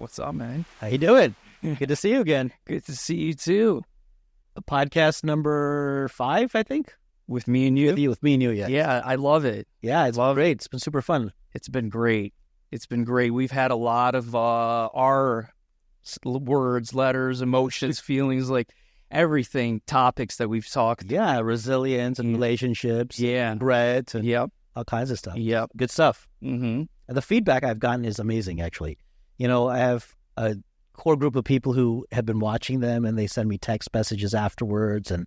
What's up, man? How you doing? Good to see you again. Good to see you too. Podcast number 5, I think. With me and you? With me and you, yeah. Yeah, I love it. Yeah, it's great. It's been super fun. It's been great. We've had a lot of our words, letters, emotions, feelings, like everything, topics that we've talked. Yeah, resilience and relationships. Yeah. Bread and Yep. all kinds of stuff. Yep. Good stuff. Mm-hmm. And the feedback I've gotten is amazing, actually. You know, I have a core group of people who have been watching them, and they send me text messages afterwards, and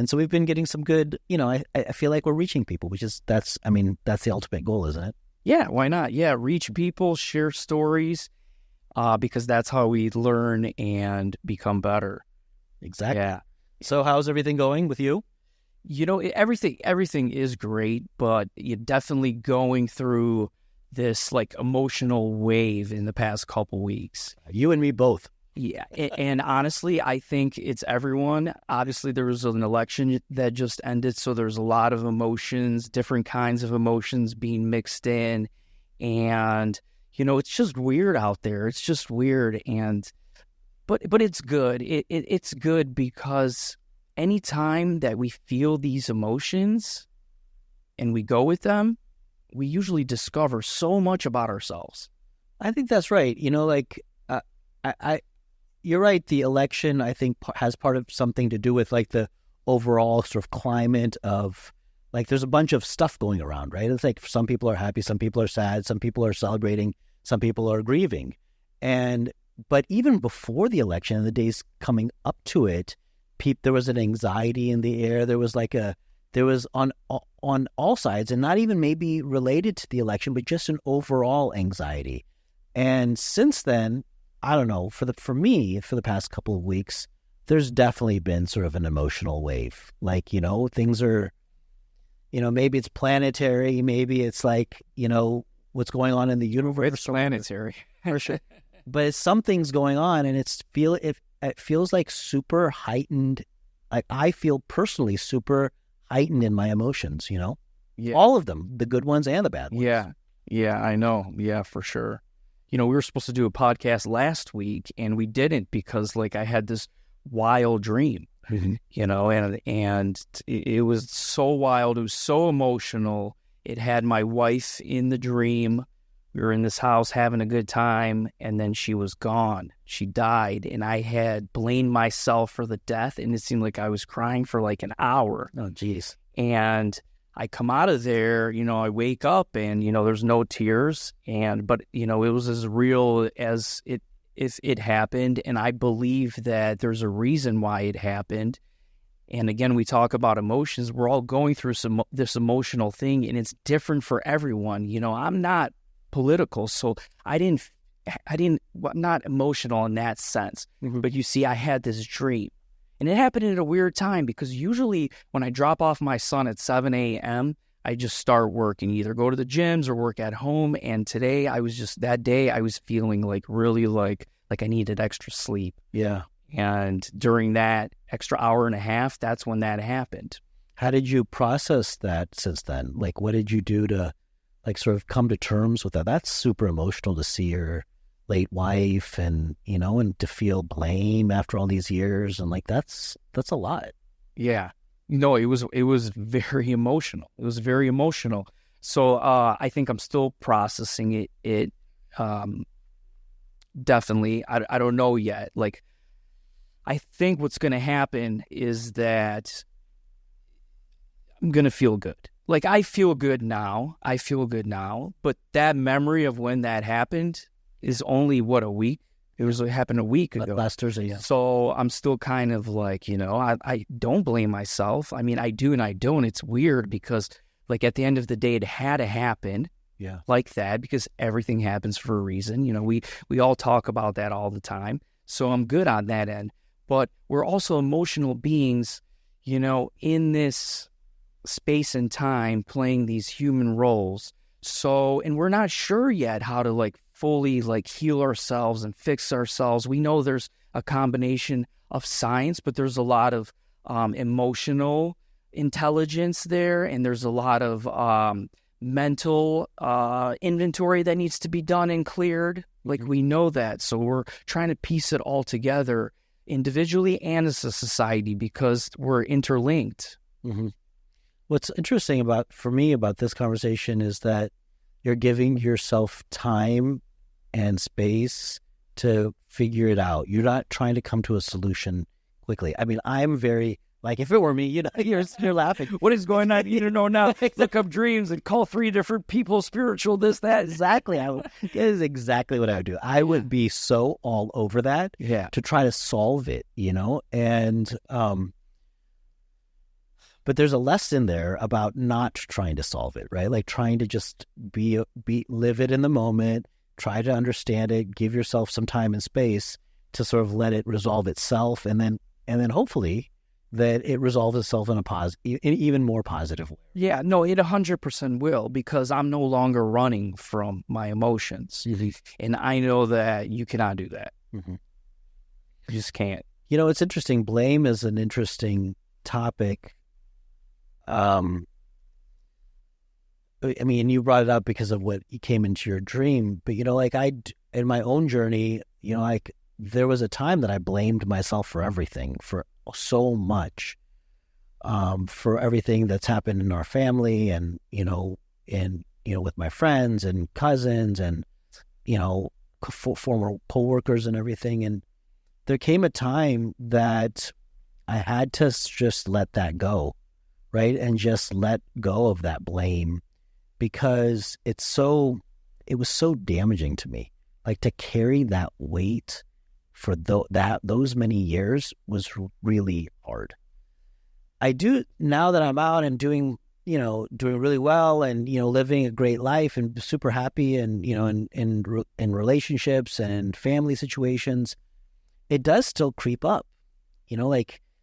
so we've been getting some good. You know, I feel like we're reaching people, that's the ultimate goal, isn't it? Yeah, why not? Yeah, reach people, share stories, because that's how we learn and become better. Exactly. Yeah. So how's everything going with you? You know, everything is great, but you're definitely going through this like emotional wave in the past couple weeks. You and me both. Yeah. And honestly, I think it's everyone. Obviously, there was an election that just ended, so there's a lot of emotions, different kinds of emotions being mixed in. And, you know, it's just weird out there. It's just weird. But it's good. It's good because anytime that we feel these emotions and we go with them, we usually discover so much about ourselves. I think that's right. You know, like, you're right. The election, I think, has part of something to do with like the overall sort of climate of like, there's a bunch of stuff going around, right? It's like some people are happy, some people are sad, some people are celebrating, some people are grieving. But even before the election and the days coming up to it, there was an anxiety in the air. There was on all sides, and not even maybe related to the election, but just an overall anxiety. And since then, I don't know, for me, for the past couple of weeks, there's definitely been sort of an emotional wave. Like, you know, things are, you know, maybe it's planetary, maybe it's like, you know, what's going on in the universe. It's planetary. For sure. But something's going on, and it feels like super heightened. Like, I feel personally super heightened in my emotions, you know? Yeah. All of them, the good ones and the bad ones. Yeah, I know. Yeah, for sure. You know, we were supposed to do a podcast last week, and we didn't because, like, I had this wild dream, you know, and it was so wild. It was so emotional. It had my wife in the dream. We were in this house having a good time, and then she was gone. She died, and I had blamed myself for the death, and it seemed like I was crying for like an hour. Oh, geez. And I come out of there, you know, I wake up, and, you know, there's no tears, but, you know, it was as real as it happened, and I believe that there's a reason why it happened. And again, we talk about emotions. We're all going through this emotional thing, and it's different for everyone. You know, I'm not political, so I'm not emotional in that sense. Mm-hmm. But you see, I had this dream, and it happened at a weird time because usually when I drop off my son at 7 a.m., I just start working, either go to the gyms or work at home. And today that day I was feeling like really like I needed extra sleep. Yeah. And during that extra hour and a half, that's when that happened. How did you process that since then? Like, what did you do to like sort of come to terms with that? That's super emotional to see your late wife and, you know, and to feel blame after all these years. And like, that's a lot. Yeah. No, it was very emotional. It was very emotional. So I think I'm still processing it. Definitely. I don't know yet. Like, I think what's going to happen is that I'm going to feel good. Like, I feel good now, but that memory of when that happened is only, a week? It happened a week ago. Last Thursday, yeah. So I'm still kind of like, you know, I don't blame myself. I mean, I do and I don't. It's weird because, like, at the end of the day, it had to happen. Yeah. Like that, because everything happens for a reason. You know, we all talk about that all the time. So I'm good on that end. But we're also emotional beings, you know, in this space and time playing these human roles. So, and we're not sure yet how to like fully like heal ourselves and fix ourselves. We know there's a combination of science, but there's a lot of emotional intelligence there, and there's a lot of mental inventory that needs to be done and cleared. Like, we know that. So we're trying to piece it all together individually and as a society because we're interlinked. Mm-hmm. What's interesting for me about this conversation is that you're giving yourself time and space to figure it out. You're not trying to come to a solution quickly. I mean, I'm very, like, if it were me, you're laughing. What is going on? You don't know now. Look up dreams and call 3 different people spiritual, this, that. Exactly. That is exactly what I would do. I would be so all over that to try to solve it, and but there's a lesson there about not trying to solve it, right? Like trying to just live it in the moment, try to understand it, give yourself some time and space to sort of let it resolve itself, and then hopefully that it resolves itself in a even more positive way. Yeah, no, it 100% will, because I'm no longer running from my emotions. Mm-hmm. And I know that you cannot do that. Mm-hmm. You just can't. It's interesting. Blame is an interesting topic. I mean, you brought it up because of what came into your dream, but in my own journey, there was a time that I blamed myself for everything, for so much, for everything that's happened in our family, and with my friends and cousins and former coworkers and everything. And there came a time that I had to just let that go. Right. And just let go of that blame, because it was so damaging to me. Like, to carry that weight for those many years was really hard. I do, now that I'm out and doing really well and, living a great life and super happy and, in relationships and family situations, it does still creep up,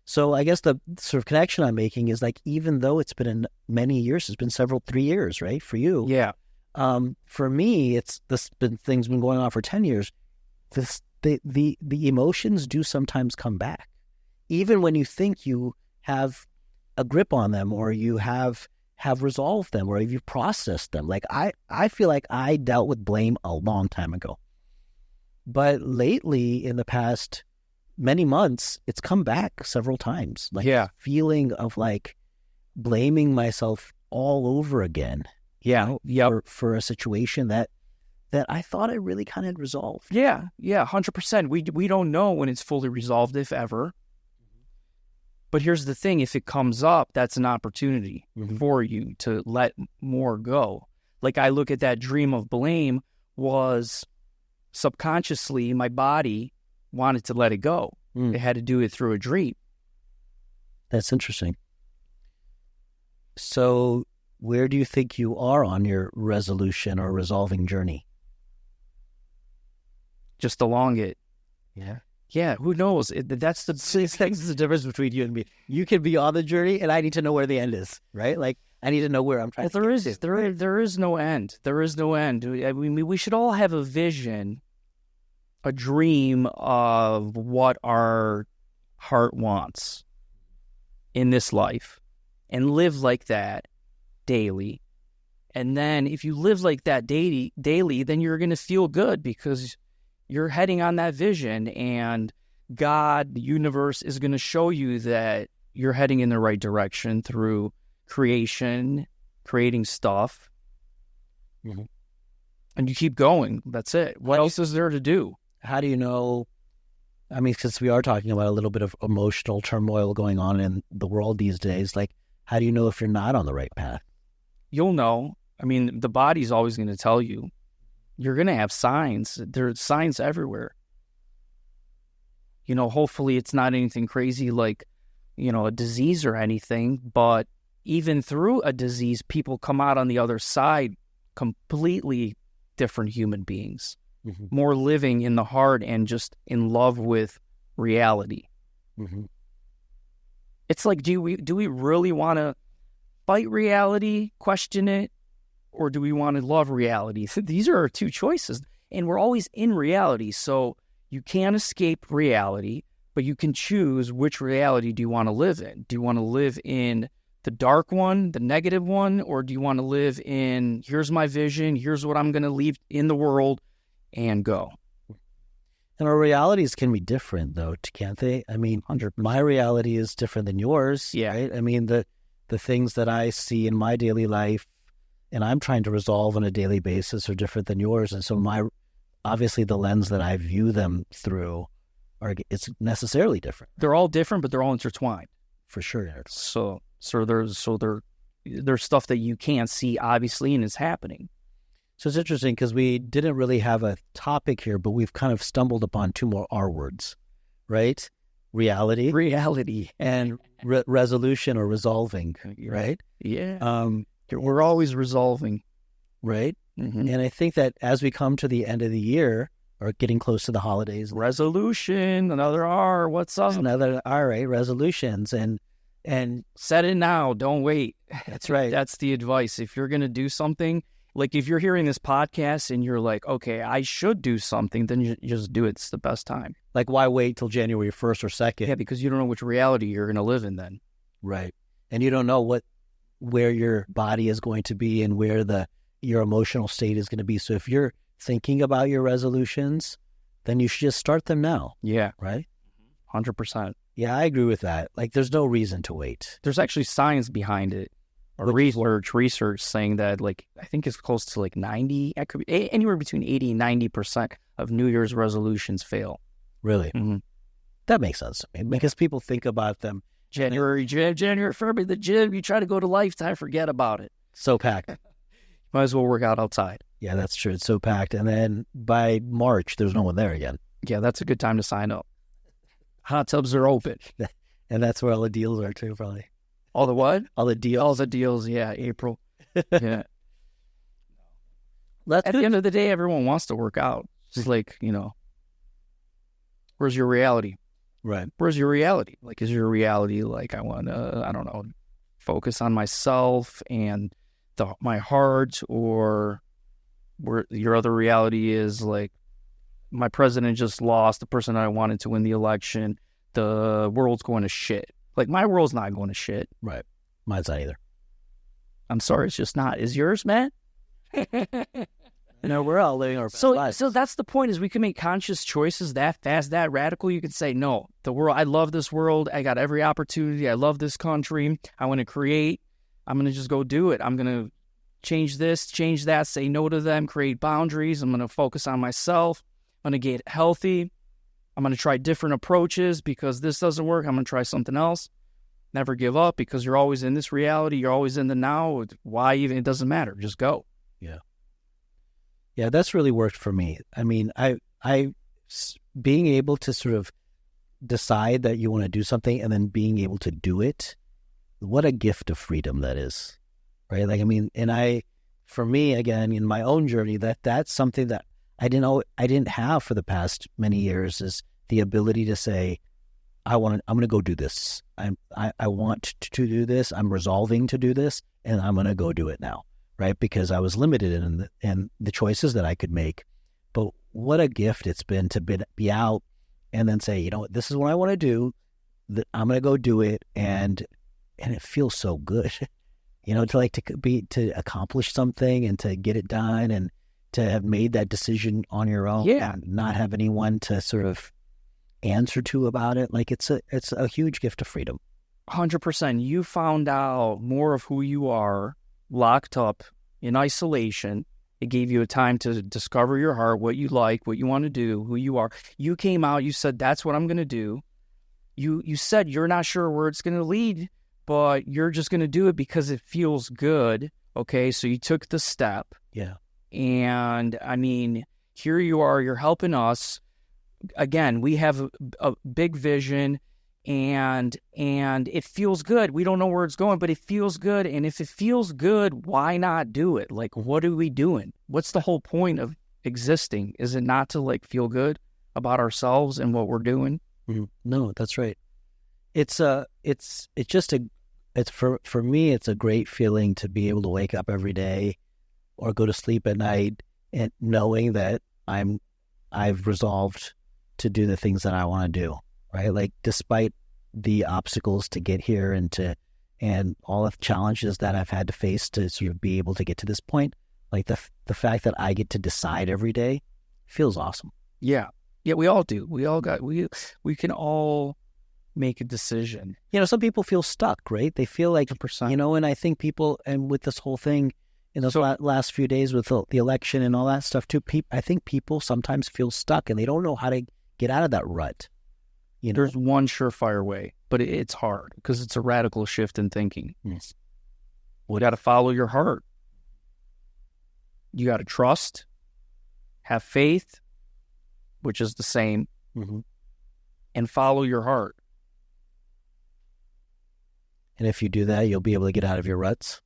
So I guess the sort of connection I'm making is, like, even though it's been many years, it's been 3 years, right, for you. Yeah. For me, things been going on for 10 years. The emotions do sometimes come back, even when you think you have a grip on them, or you have resolved them, or you've processed them. Like, I feel like I dealt with blame a long time ago, but lately, in the past many months, it's come back several times. Like, feeling of like blaming myself all over again. Yeah. For a situation that I thought I really kind of resolved. Yeah. 100%. We don't know when it's fully resolved, if ever. But here's the thing: if it comes up, that's an opportunity for you to let more go. Like, I look at that dream of blame was subconsciously my body wanted to let it go. It had to do it through a dream. That's interesting. So where do you think you are on your resolution or resolving journey? Just along it. Yeah, who knows? That's the difference between you and me. You can be on the journey, and I need to know where the end is, right? Like, I need to know where I'm trying to get to. There is no end. There is no end. I mean, we should all have a vision, a dream of what our heart wants in this life, and live like that daily. And then if you live like that daily, then you're going to feel good, because you're heading on that vision, and God, the universe, is going to show you that you're heading in the right direction through creation, creating stuff. And you keep going. That's it. What else is there to do? How do you know? I mean, since we are talking about a little bit of emotional turmoil going on in the world these days, like, how do you know if you're not on the right path? You'll know. I mean, the body's always going to tell you. You're going to have signs. There's signs everywhere. Hopefully it's not anything crazy like, a disease or anything, but even through a disease, people come out on the other side completely different human beings. More living in the heart and just in love with reality. It's like, do we really want to fight reality, question it, or do we want to love reality? These are our two choices, and we're always in reality. So you can't escape reality, but you can choose which reality do you want to live in. Do you want to live in the dark one, the negative one, or do you want to live in, here's my vision, here's what I'm going to leave in the world and go? And our realities can be different, though, can't they? I mean, 100%. my reality is different than yours, Yeah. right? I mean, the things that I see in my daily life and I'm trying to resolve on a daily basis are different than yours. And so obviously the lens that I view them through it's necessarily different. They're all different, but they're all intertwined. For sure. So there's stuff that you can't see, obviously, and it's happening. So it's interesting because we didn't really have a topic here, but we've kind of stumbled upon two more R words, right? Reality and resolution or resolving, right? Yeah. We're always resolving. Right? Mm-hmm. And I think that as we come to the end of the year or getting close to the holidays. Resolution, another R, what's up? Another R, right? Resolutions and set it now, don't wait. That's right. That's the advice. If you're going to do something, like if you're hearing this podcast and you're like, okay, I should do something, then you just do it. It's the best time. Like, why wait till January 1st or 2nd? Yeah, because you don't know which reality you're going to live in then. Right. And you don't know where your body is going to be and where your emotional state is going to be. So if you're thinking about your resolutions, then you should just start them now. Yeah. Right? 100%. Yeah, I agree with that. Like, there's no reason to wait. There's actually science behind it. Or research saying that, like, I think it's close to like 90, it could be anywhere between 80 and 90% of New Year's resolutions fail. Really? Mm-hmm. That makes sense to me because people think about them. January, February, the gym, you try to go to Lifetime, forget about it. So packed. Might as well work out outside. Yeah, that's true. It's so packed. And then by March, there's no one there again. Yeah, that's a good time to sign up. Hot tubs are open. And that's where all the deals are too, probably. All the what? All the deals. All the deals, yeah, April. Yeah. At the end of the day, everyone wants to work out. It's like, where's your reality? Right. Where's your reality? Like, is your reality like, I want to, I don't know, focus on myself and my heart, or where your other reality is like, my president just lost, the person I wanted to win the election, the world's going to shit. Like, my world's not going to shit. Right. Mine's not either. I'm sorry, it's just not. Is yours, man? We're all living our best lives. So that's the point, is we can make conscious choices that fast, that radical. You could say, no, the world, I love this world. I got every opportunity. I love this country. I want to create. I'm going to just go do it. I'm going to change this, change that, say no to them, create boundaries. I'm going to focus on myself. I'm going to get healthy. I'm going to try different approaches because this doesn't work. I'm going to try something else. Never give up, because you're always in this reality. You're always in the now. Why even? It doesn't matter. Just go. Yeah. Yeah, that's really worked for me. I mean, I being able to sort of decide that you want to do something and then being able to do it, what a gift of freedom that is, right? Like, I mean, for me, again, in my own journey, that's something that I didn't have for the past many years, is the ability to say, I'm going to go do this. I want to do this. I'm resolving to do this, and I'm going to go do it now. Right, because I was limited in the choices that I could make. But what a gift it's been to be out and then say, this is what I want to do. I'm going to go do it, and it feels so good, to accomplish something and to get it done and to have made that decision on your own. Yeah, and not have anyone to sort of answer to about it. Like, it's a huge gift of freedom. 100%. You found out more of who you are, locked up in isolation. It gave you a time to discover your heart, what you like, what you want to do, who you are. You came out, you said, that's what I'm going to do. You said you're not sure where it's going to lead, but you're just going to do it because it feels good. Okay, so you took the step. Yeah. And I mean, here you are, you're helping us. Again, we have a big vision. And it feels good. We don't know where it's going, but it feels good. And if it feels good, why not do it? Like, what are we doing? What's the whole point of existing? Is it not to like feel good about ourselves and what we're doing? Mm-hmm. No, that's right. For me, it's a great feeling to be able to wake up every day or go to sleep at night and knowing that I've resolved to do the things that I want to do. Right? Like, despite the obstacles to get here and to and all the challenges that I've had to face to sort of be able to get to this point, like the fact that I get to decide every day feels awesome. Yeah. Yeah, we all do. We can all make a decision. Some people feel stuck, right? They feel like, 100%. and I think people, and with this whole thing in those last few days with the election and all that stuff too, I think people sometimes feel stuck and they don't know how to get out of that rut. There's one surefire way, but it's hard because it's a radical shift in thinking. Yes. You got to follow your heart. You got to trust, have faith, which is the same, and follow your heart. And if you do that, you'll be able to get out of your ruts.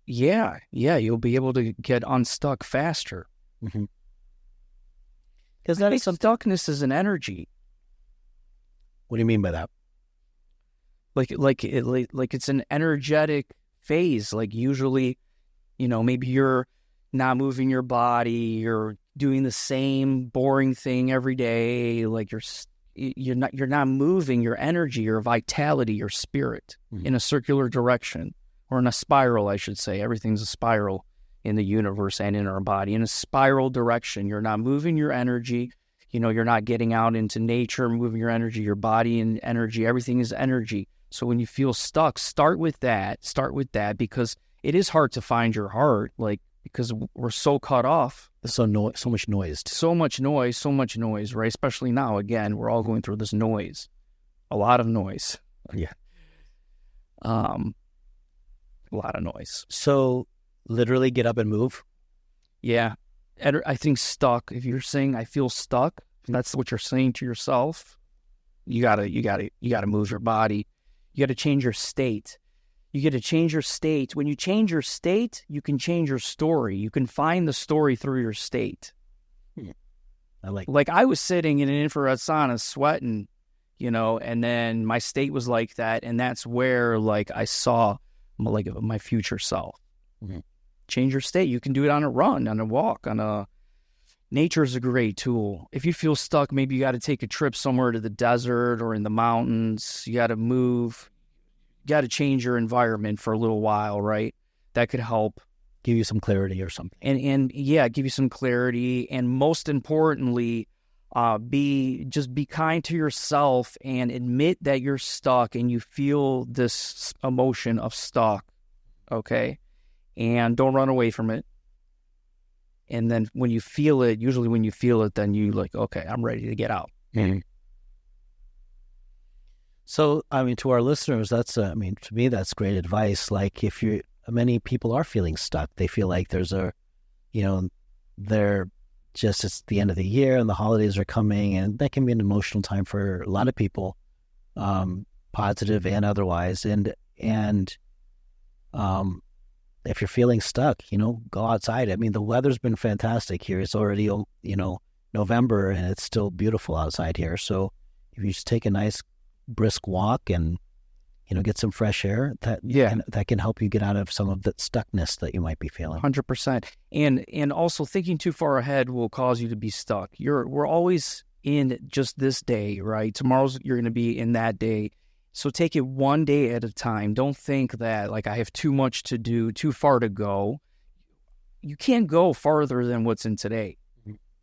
Yeah, you'll be able to get unstuck faster. Because stuckness is an energy. What do you mean by that? Like it's an energetic phase. Like usually, maybe you're not moving your body, you're doing the same boring thing every day. Like you're not moving your energy, your vitality, your spirit in a circular direction, or in a spiral, I should say. Everything's a spiral in the universe and in our body. In a spiral direction, you're not moving your energy. You're not getting out into nature, moving your energy, your body and energy. Everything is energy. So when you feel stuck, start with that, because it is hard to find your heart, because we're so cut off. So much noise. So much noise, right? Especially now, again, we're all going through this noise. A lot of noise. Yeah. A lot of noise. So literally get up and move? Yeah. I think stuck, if you're saying I feel stuck, if that's what you're saying to yourself, you gotta move your body. You gotta change your state. You get to change your state. When you change your state, you can change your story. You can find the story through your state. Like I was sitting in an infrared sauna sweating, and then my state was like that, and that's where I saw my future self. Change your state. You can do it on a run, on a walk, nature is a great tool. If you feel stuck, maybe you got to take a trip somewhere to the desert or in the mountains. You got to move. You got to change your environment for a little while, right? That could help. Give you some clarity or something. And give you some clarity. And most importantly, be kind to yourself and admit that you're stuck and you feel this emotion of stuck, okay? And don't run away from it. And then when you feel it, then you okay, I'm ready to get out. So, to our listeners, to me, that's great advice. Like many people are feeling stuck. They feel like there's they're just, it's the end of the year and the holidays are coming, and that can be an emotional time for a lot of people, positive and otherwise. And if you're feeling stuck, go outside. The weather's been fantastic here. It's already, November and it's still beautiful outside here. So if you just take a nice brisk walk and, get some fresh air, that can help you get out of some of the stuckness that you might be feeling. 100%. And also thinking too far ahead will cause you to be stuck. We're always in just this day, right? Tomorrow's you're going to be in that day. So take it one day at a time. Don't think that I have too much to do, too far to go. You can't go farther than what's in today.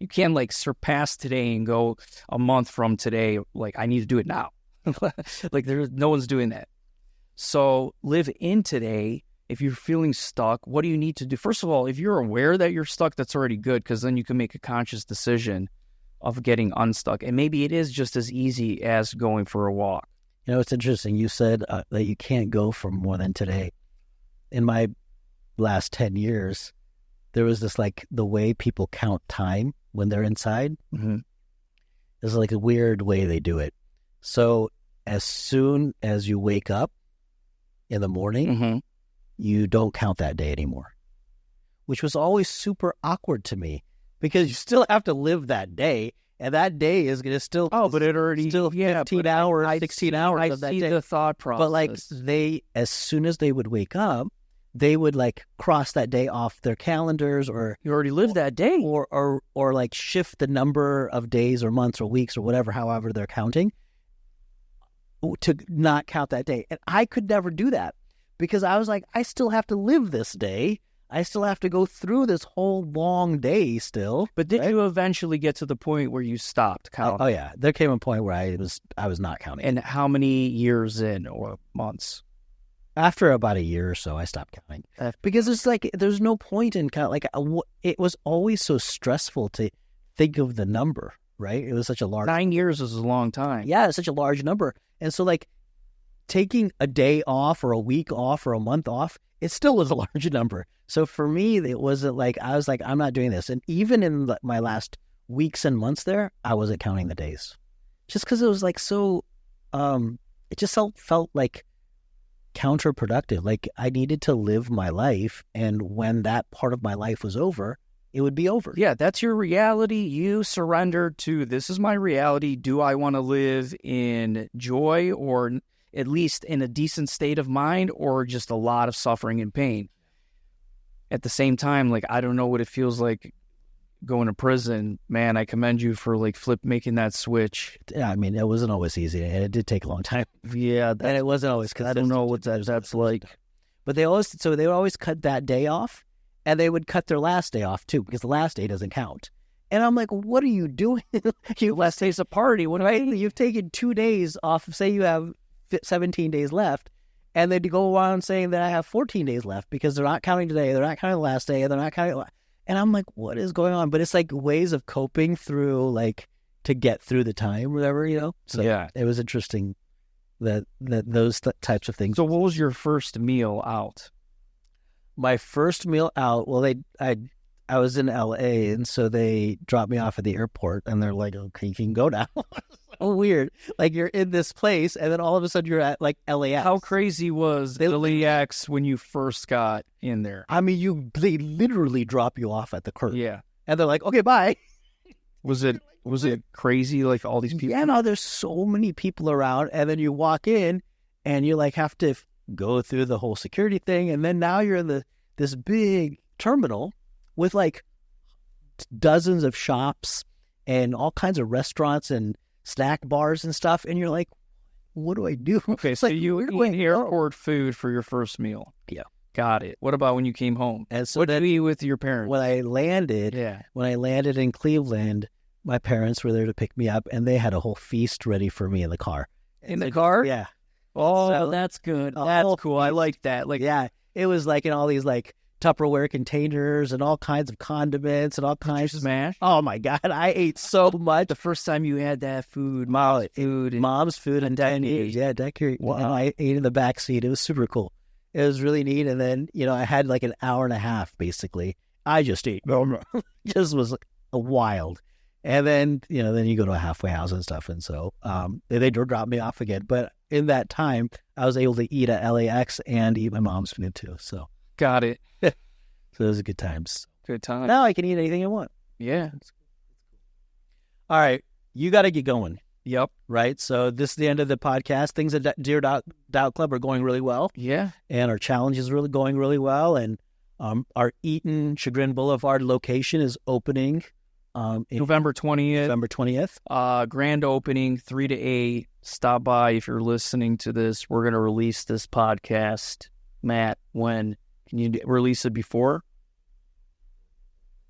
You can't surpass today and go a month from today. I need to do it now. No one's doing that. So live in today. If you're feeling stuck, what do you need to do? First of all, if you're aware that you're stuck, that's already good, because then you can make a conscious decision of getting unstuck. And maybe it is just as easy as going for a walk. It's interesting. You said that you can't go for more than today. In my last 10 years, there was this the way people count time when they're inside. There's a weird way they do it. So as soon as you wake up in the morning, you don't count that day anymore, which was always super awkward to me, because you still have to live that day. And that day is going to still... Oh, but it already... Still 15 hours, 16 hours of that day. I see the thought process. But as soon as they would wake up, they would cross that day off their calendars, or... You already lived that day. Or shift the number of days or months or weeks or whatever, however they're counting, to not count that day. And I could never do that because I was like, I still have to live this day. I still have to go through this whole long day still. But did you eventually get to the point where you stopped counting? Oh yeah, there came a point where I was not counting. And how many years in or months? After about a year or so, I stopped counting because it's like there's no point in counting. Like it was always so stressful to think of the number. Right? It was such a large... 9 years is a long time. Yeah, it's such a large number. And so, like, taking a day off or a week off or a month off, it still was a large number. So for me, it wasn't like... I was like, I'm not doing this. And even in my last weeks and months there, I wasn't counting the days. Just because it was, like, so... it just felt like counterproductive. Like, I needed to live my life. And when that part of my life was over... it would be over. Yeah, that's your reality. You surrendered to, this is my reality. Do I want to live in joy or at least in a decent state of mind or just a lot of suffering and pain? At the same time, like, I don't know what it feels like going to prison. Man, I commend you for, like, making that switch. Yeah, I mean, it wasn't always easy, and it did take a long time. Yeah. And it wasn't always consistent. I don't know what that's like. But they would always cut that day off. And they would cut their last day off, too, because the last day doesn't count. And I'm like, what are you doing? Last day's a party. What right? You've taken 2 days off. Say you have 17 days left. And then you go around saying that I have 14 days left because they're not counting today. They're not counting the last day. They're not counting. And I'm like, what is going on? But it's like ways of coping through, like, to get through the time, whatever, you know? So yeah. It was interesting that those types of things. So what was your first meal out? My first meal out, well, I was in LA, and so they dropped me off at the airport, and they're like, okay, you can go now. So weird. Like, you're in this place, and then all of a sudden you're at, like, LAX. How crazy was LAX when you first got in there? I mean, they literally drop you off at the curb. Yeah. And they're like, okay, bye. Was it crazy, like, all these people? Yeah, no, there's so many people around, and then you walk in, and you, like, have to go through the whole security thing, and then now you're in this big terminal with like dozens of shops and all kinds of restaurants and snack bars and stuff, and you're like, what do I do? Okay, so you eat airport food for your first meal. Yeah. Got it. What about when you came home? And so what did you eat with your parents? When I landed in Cleveland, my parents were there to pick me up, and they had a whole feast ready for me in the car. In the car? Yeah. Oh, so, that's good. That's cool. I like that. Like, yeah, it was like in all these like Tupperware containers and all kinds of condiments and all kinds of smash. Oh my God, I ate so much. The first time you had that food, mom's food in 10 years. Yeah, decade. Wow. And I ate in the back seat. It was super cool. It was really neat. And then I had like an hour and a half basically. I just ate. Just was wild. And then then you go to a halfway house and stuff, and so they dropped me off again. But in that time, I was able to eat at LAX and eat my mom's food too. So got it. So those are good times. Good time. Now I can eat anything I want. Yeah. All right, you got to get going. Yep. Right. So this is the end of the podcast. Things at Dear Doubt Club are going really well. Yeah. And our challenge is really going really well. And our Eaton Chagrin Boulevard location is opening. November 20th. November 20th. Grand opening, 3 to 8. Stop by if you're listening to this. We're going to release this podcast. Matt, when? Can you release it before?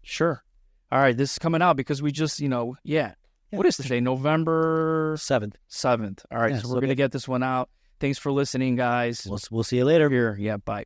Sure. All right, this is coming out because we just, yeah. What is today? November 7th. 7th. All right, so we're going to get this one out. Thanks for listening, guys. We'll see you later. Here. Yeah, bye.